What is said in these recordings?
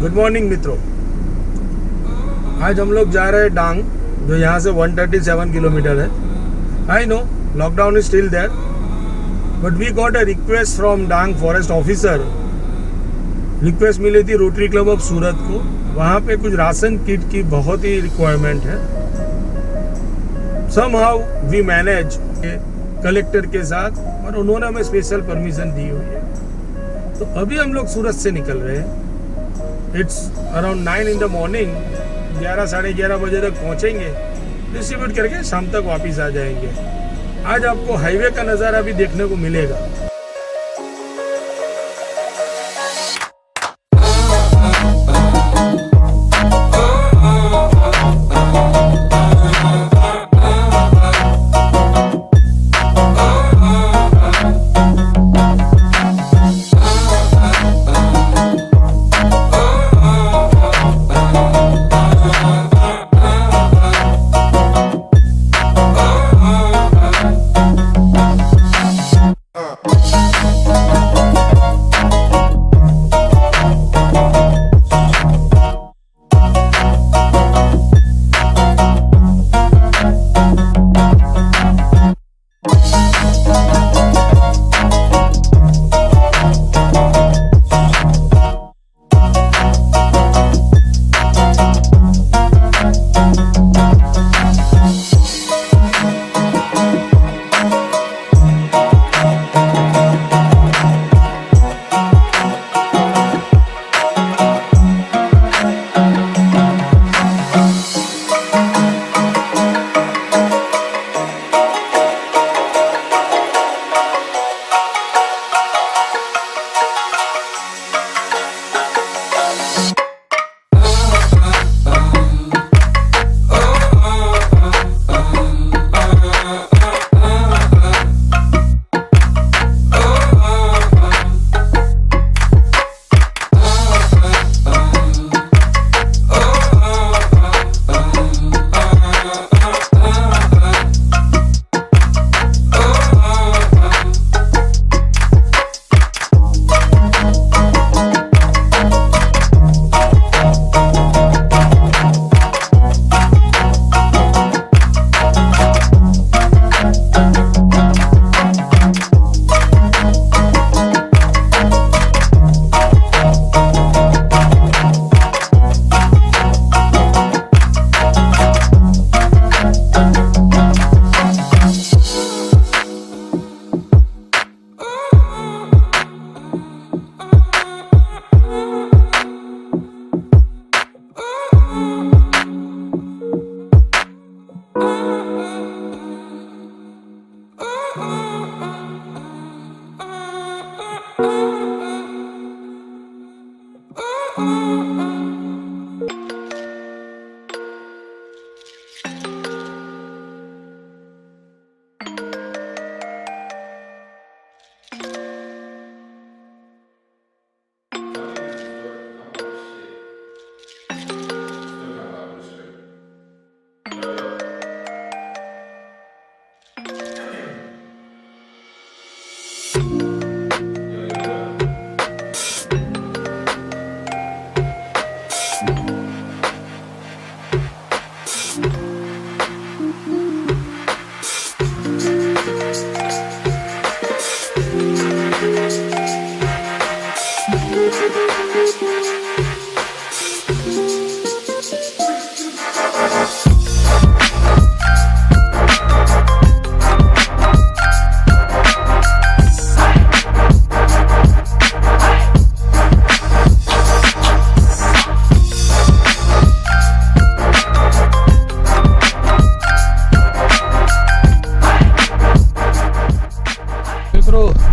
Good morning मित्रों। आज हम लोग जा रहे हैं डांग, जो यहाँ से 137 किलोमीटर है। I know lockdown is still there, but we got a request from Dang forest officer. Request मिली थी रोटरी क्लब ऑफ सूरत को। वहाँ पे कुछ राशन किट की बहुत ही रिक्वायरमेंट है। समहाउ वी मैनेज कलेक्टर के साथ, और उन्होंने हमें स्पेशल परमिशन दी हुई है। तो अभी हम लोग सूरत से निकल रहे हैं। It's around 9 in the morning। 11 साढ़े 11 बजे तक पहुंचेंगे, डिस्ट्रीब्यूट करके शाम तक वापस आ जाएंगे। आज आपको हाईवे का नज़ारा भी देखने को मिलेगा।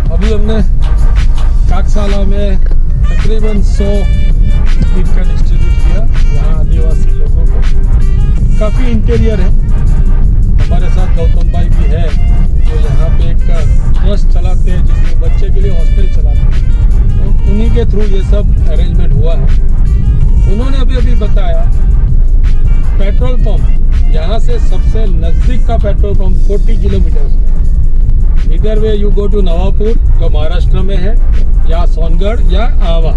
अभी हमने काकसाला में तकरीबन 100 किट का डिस्ट्रीब्यूट किया यहाँ आदिवासी लोगों को। काफ़ी इंटीरियर है। हमारे साथ गौतम भाई भी है, जो यहाँ पे एक ट्रस्ट चलाते हैं, जिसमें बच्चे के लिए हॉस्टल चलाते हैं। तो उन्हीं के थ्रू ये सब अरेंजमेंट हुआ है। उन्होंने अभी बताया पेट्रोल पंप यहाँ से सबसे नज़दीक का पेट्रोल पंप 40 किलोमीटर है। इधर way you go to Navapur, जो महाराष्ट्र में है, या सोनगढ़ या आवा।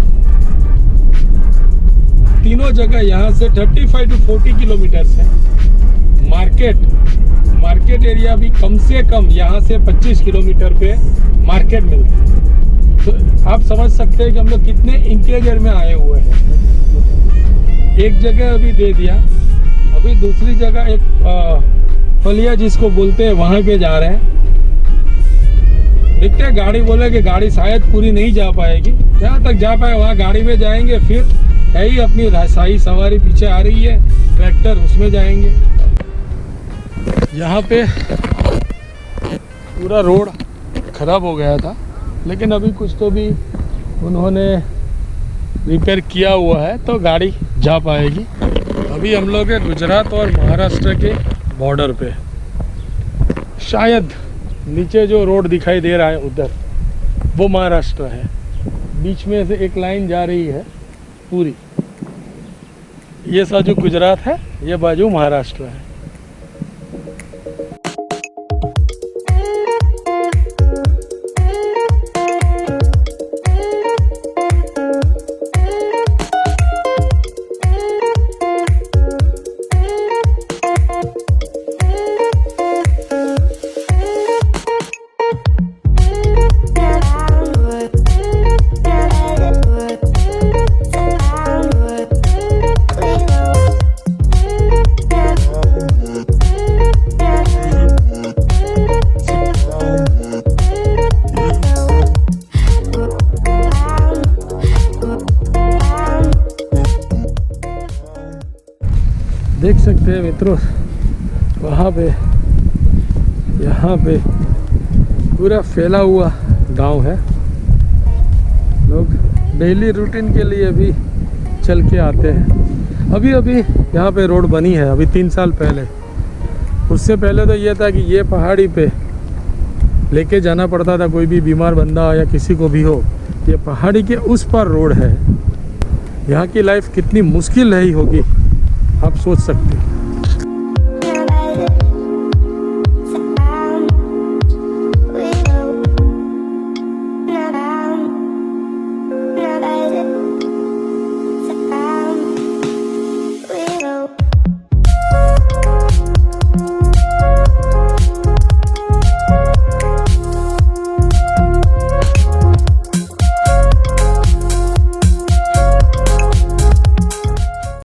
तीनों जगह यहाँ से 35 to 40 किलोमीटर्स है। मार्केट एरिया भी कम से कम यहाँ से 25 किलोमीटर पे मार्केट मिलता है। तो आप समझ सकते हैं कि हम लोग कितने इंटीरियर में आए हुए हैं। एक जगह अभी दे दिया, अभी दूसरी जगह एक फलिया जिसको बोलते हैं वहाँ पे जा रहे हैं। देखते हैं, गाड़ी बोले कि गाड़ी शायद पूरी नहीं जा पाएगी, जहाँ तक जा पाए वहाँ गाड़ी में जाएंगे। फिर है ही अपनी शाही सवारी पीछे आ रही है, ट्रैक्टर, उसमें जाएंगे। यहाँ पे पूरा रोड खराब हो गया था, लेकिन अभी कुछ तो भी उन्होंने रिपेयर किया हुआ है तो गाड़ी जा पाएगी। अभी हम लोग हैं गुजरात और महाराष्ट्र के बॉर्डर पे। शायद नीचे जो रोड दिखाई दे रहा है उधर वो महाराष्ट्र है, बीच में से एक लाइन जा रही है पूरी। ये बाजू गुजरात है, ये बाजू महाराष्ट्र है। देख सकते हैं मित्रों, वहाँ पे यहाँ पे पूरा फैला हुआ गांव है। लोग डेली रूटीन के लिए भी चल के आते हैं। अभी यहाँ पे रोड बनी है, अभी 3 साल पहले। उससे पहले तो ये था कि ये पहाड़ी पे लेके जाना पड़ता था, कोई भी बीमार बंदा या किसी को भी हो। ये पहाड़ी के उस पर रोड है। यहाँ की लाइफ कितनी मुश्किल रही होगी आप सोच सकते हैं।